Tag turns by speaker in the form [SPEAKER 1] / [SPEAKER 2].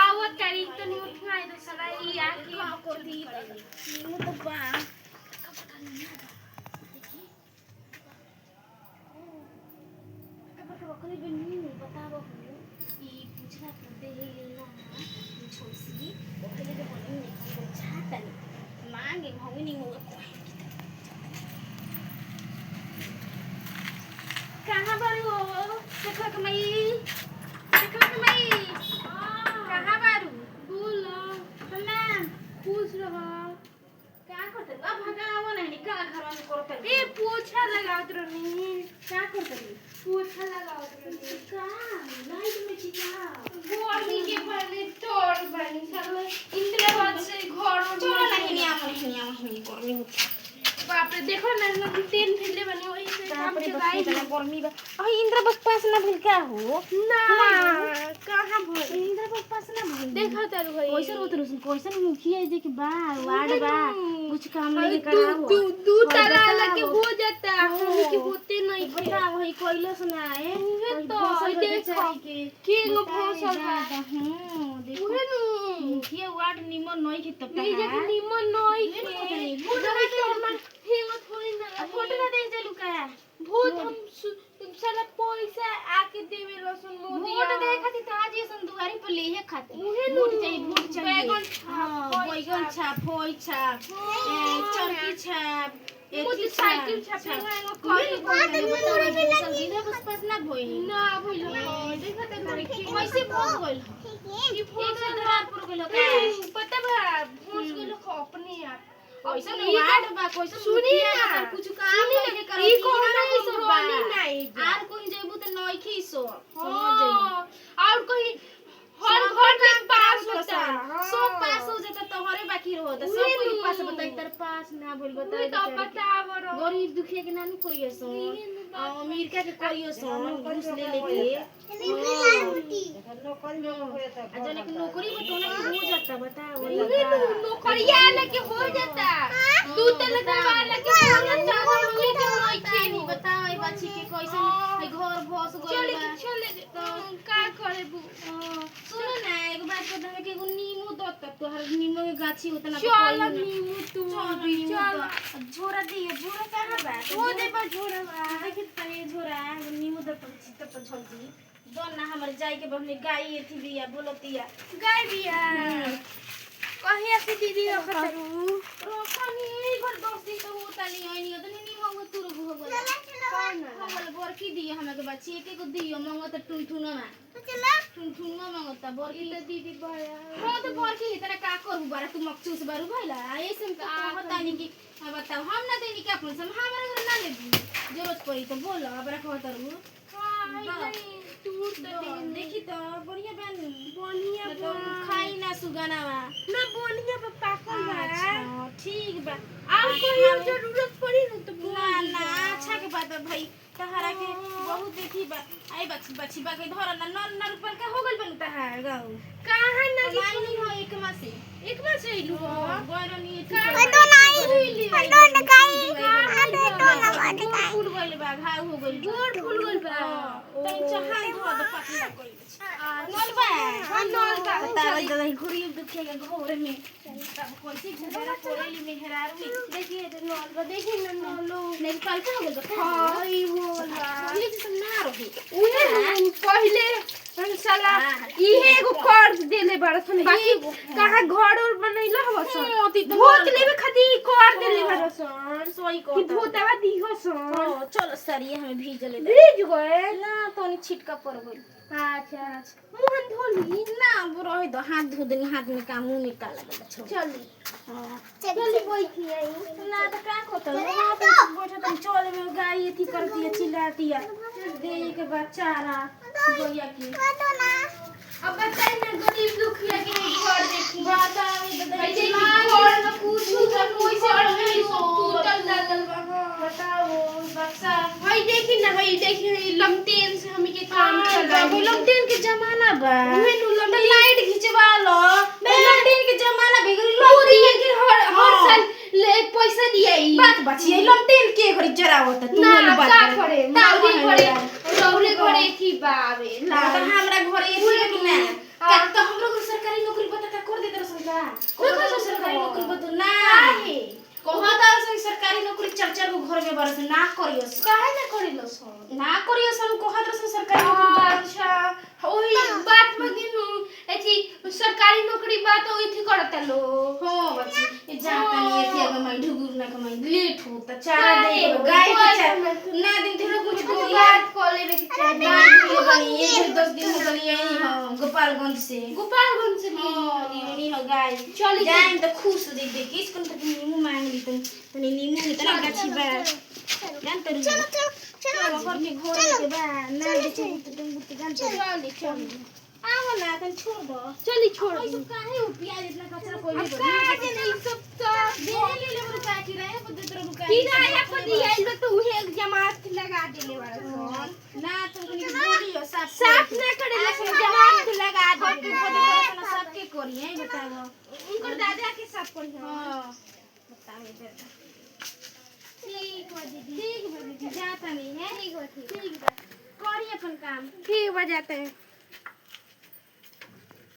[SPEAKER 1] आवत तारीख तो नहीं उठना है तो साला ये आके
[SPEAKER 2] कर दी नीमू तो बा पता नहीं देखिए कब बकरी बनी बताओ ई पूछना पड़ते है ना छोसी पहले तो बनी नहीं छाता नहीं मांगे भंगी नहीं होगा कहां पर हो देखो कमई कहां बारू
[SPEAKER 1] बोलो
[SPEAKER 2] प्रणाम
[SPEAKER 1] पूछ रहा
[SPEAKER 2] क्या करते अब भगावो नहीं का घर में करते
[SPEAKER 1] ए पोछा लगावत रही
[SPEAKER 2] क्या करते
[SPEAKER 1] पोछा लगावत रही
[SPEAKER 2] का लाइट में चिका
[SPEAKER 1] गोरनी के पहले तोड़ बनी साला इंद्रवाद से घर
[SPEAKER 2] चलो नहीं गर्मी
[SPEAKER 1] बाप रे देखो ना हम तेल फिरले बने वही से काम
[SPEAKER 2] बाप रे
[SPEAKER 1] चलाई
[SPEAKER 2] बस गर्मी बा अहि इंद्र बस पास ना भइल क्या हो
[SPEAKER 1] ना कहां भइल
[SPEAKER 2] इंद्र बस पास ना भइल
[SPEAKER 1] देखा तारू भाई
[SPEAKER 2] कैसन उतरस कैसन मुखिया है जे कि बा वार्ड बा कुछ काम नहीं
[SPEAKER 1] दू
[SPEAKER 2] कराओ
[SPEAKER 1] दू दू ताला लगे हो जाता हम के होते नहीं थे
[SPEAKER 2] बता वही कोइला सुनाए
[SPEAKER 1] उहे तो देखो के लो फसल बा
[SPEAKER 2] देखो
[SPEAKER 1] उहे नु
[SPEAKER 2] मुखिया वार्ड निमन नहीं के तब
[SPEAKER 1] नहीं जब निमन नहीं थे
[SPEAKER 2] भूत
[SPEAKER 1] मन हिम्मत थोड़ी ना
[SPEAKER 2] फोटो ना दे चलू का
[SPEAKER 1] भूत हम साला पैसा आके देवे लसन मोदी
[SPEAKER 2] वोट दे खातिर त आज सन दुआरी पर लेहे खातिर
[SPEAKER 1] उहे
[SPEAKER 2] वोट चाहिए
[SPEAKER 1] बैगन
[SPEAKER 2] हां बैगन छाप फोई छाप चरकी छाप
[SPEAKER 1] मोटरसाइकिल छापेगा
[SPEAKER 2] कोई बस पास ना भई
[SPEAKER 1] ना भइल देखा त करे के
[SPEAKER 2] कैसे भोग गइल
[SPEAKER 1] ई फोन से
[SPEAKER 2] रातपुर गइल का
[SPEAKER 1] पता बा फोन गइल अपने आप
[SPEAKER 2] कैसे वार्ड बा कैसे
[SPEAKER 1] सुनी ना
[SPEAKER 2] कुछ काम नहीं करे
[SPEAKER 1] ई कौन नहीं सब नहीं
[SPEAKER 2] आर कोई जेबू त नहीं खीसो
[SPEAKER 1] समझ जाई और कोई हर घर के पास होता
[SPEAKER 2] सब पास हो जाता तोहरे बाकी होता सब कोई पास बताई तर पास ना बोल बताई
[SPEAKER 1] तो बताव रो
[SPEAKER 2] गरीब दुखिया के नानी करियो सो अमीर का के करियो सो घूस ले लेके जने के नौकरी में तो नहीं हो जाता बताओ
[SPEAKER 1] नौकरिया लगे हो जाता तू तो लगवा लगे हो जाता हम लेके नहीं खेली
[SPEAKER 2] बताओ ए बाछी के कैसन है घर भस गइल
[SPEAKER 1] चले तो का करे बू
[SPEAKER 2] सुनो ना एक बात बता के एगो नींबू दो तब तोहर नींबू के गाछी होता ना
[SPEAKER 1] चल नींबू तू
[SPEAKER 2] चल झोरा दिए झोरा कहां बा
[SPEAKER 1] वो दे पर झोरा बा
[SPEAKER 2] देखि तनी झोरा नींबू दो तब तो जल्दी दोन ना हमर जाई के बहने गाय एथी बिया बोलतिया
[SPEAKER 1] गाय बिया कहिया से दीदी रखतरू
[SPEAKER 2] रोकनी घर 10 दिन तो होता नहीं आनी तो नहीं मंगो तुर हो गला हमल बरकी दिए हमें के बच्ची एक को दियो मंगो तो टुनटुना में
[SPEAKER 1] चला
[SPEAKER 2] टुनटुना मंगता बरकी
[SPEAKER 1] तो दीदी भया
[SPEAKER 2] हां तो बरकी इतना का करू बारा तू मकचूस बारू भइला ऐसे का पता नहीं कि बताओ हम ना देनी के अपन सम हमरा घर ना लेबू जरूरत पड़ी तो बोल हमरा कहतरू
[SPEAKER 1] हां तू तो
[SPEAKER 2] देखी तो बढ़िया बन
[SPEAKER 1] बढ़िया
[SPEAKER 2] तो खाई ना सुगनावा
[SPEAKER 1] ना बढ़िया पे पाकल बा
[SPEAKER 2] अच्छा ठीक बा
[SPEAKER 1] और कोई जरूरत पड़ी न तो
[SPEAKER 2] ना ना अच्छा के बात है भाई तहरा के बहुत देखी बा आई बच्ची बा के धर ना नर रुपया का हो गइल बनता है गाऊ
[SPEAKER 1] कहां ना
[SPEAKER 2] लाई नहीं हो एक मासे
[SPEAKER 1] इलू
[SPEAKER 2] गोरनी
[SPEAKER 1] तो नहीं हटो लगाई अरे तो लगा दे
[SPEAKER 2] फूल गइल बा घाव हो गइल
[SPEAKER 1] गोड़ फूल गइल बा
[SPEAKER 2] तई चहाई धो दे पतला कइल नल बा
[SPEAKER 1] हां नल बा
[SPEAKER 2] बतावा जदा घुरी दुखे के घोरे में तब कैसे गुजारा कोरेली में हेरारू
[SPEAKER 1] देखिए तो नल बा देखिए ना नलो
[SPEAKER 2] नहीं कल का हो गइल बा
[SPEAKER 1] हाय बोला
[SPEAKER 2] पहले जैसे ना रही
[SPEAKER 1] उहे पहले हम साला इहे एगो कर्ज देले बड़सन बाकी कहां घर और बनैला हवसन भूत लेवे खातिर कर देले बड़सन
[SPEAKER 2] सोई को
[SPEAKER 1] कि भूतवा दिहो सन
[SPEAKER 2] चलो सरिया हमें भीजले दे
[SPEAKER 1] भीज गए
[SPEAKER 2] ना तनी छिटका पड़ गइल
[SPEAKER 1] अच्छा मुंह धोली
[SPEAKER 2] ना रही दो हाथ धो देनी हाथ में काम मुंह में काला लगा छोड़
[SPEAKER 1] चली
[SPEAKER 2] हां
[SPEAKER 1] चली बैठी आई
[SPEAKER 2] ना तो का खोता बैठा तुम चल में गाय थी करती है चिल्लाती है दे के बेचारा गोया की
[SPEAKER 1] अब बताई ना गरीब दुखिया के घर देखी
[SPEAKER 2] बता
[SPEAKER 1] ऐसे घर में कुछ कोई से और नहीं टूटल दादल
[SPEAKER 2] बताओ बक्सा
[SPEAKER 1] भाई देखी ना भाई देखी लमटेन से हम के काम चला
[SPEAKER 2] लमटेन के जमाना बा
[SPEAKER 1] उहे नु
[SPEAKER 2] तो लाइट खिंचवा लो लमटेन के जमाना बिगड़
[SPEAKER 1] मोदी के हर साल ले पैसा दियाई
[SPEAKER 2] बात बचिए लमटेन के घड़ी जरावत तू
[SPEAKER 1] ना
[SPEAKER 2] बात
[SPEAKER 1] का करे ताऊ घरे रौले घरे की बावे
[SPEAKER 2] ना तो हमरा घरे एसी कि ना का तो हमरो घर कोहता सरकारी नौकरी बतो ना
[SPEAKER 1] काहे
[SPEAKER 2] कोहता सरकारी नौकरी चर्चा को घर में बरस ना करियो
[SPEAKER 1] काहे ना करिलो सो
[SPEAKER 2] ना करियो सब कोहता सरकारी नौकरी
[SPEAKER 1] अच्छा ओही बात बगिनु एथी सरकारी नौकरी बात ओथी करता लो
[SPEAKER 2] हो बच्ची ये जाता नहीं एथी अगर मैं ढुगुर ना कमाई लेट होता चारा दे गाय के चार ना दिन थोड़ा कुछ को
[SPEAKER 1] बात को लेवे के चाहिए
[SPEAKER 2] बनी ये 10 दिन हो गई यही हां गोपालगंज से नहीं हो गाय
[SPEAKER 1] चली
[SPEAKER 2] जाए तो खुश हो देख देख इसको तो नींबू मांग ली तो नींबू इतना गाछी बा जान तो चलो घर के घर के बा ना बेचे तो तुम बुत जान
[SPEAKER 1] चली
[SPEAKER 2] आओ ना तन छोड़ दो
[SPEAKER 1] चली छोड़
[SPEAKER 2] ओए तो काहे उ प्याज इतना कचरा कोई
[SPEAKER 1] अब
[SPEAKER 2] नहीं
[SPEAKER 1] का जे नहीं सब तो
[SPEAKER 2] दे ले रुपया की रहे पर दे रुपया
[SPEAKER 1] किराया पर दिया तो उहे एक जमात लगा देले वाला सोन
[SPEAKER 2] ना तुमको नहीं बोलियो
[SPEAKER 1] साफ ना करेला से जमात लगा दे
[SPEAKER 2] सबके करिए बताओ
[SPEAKER 1] उनकर दादा के साफ कर
[SPEAKER 2] हां बताओ इधर ठीक बा दीदी जाता नहीं है ठीक बा करिए अपन काम
[SPEAKER 1] ठीक बजाते हैं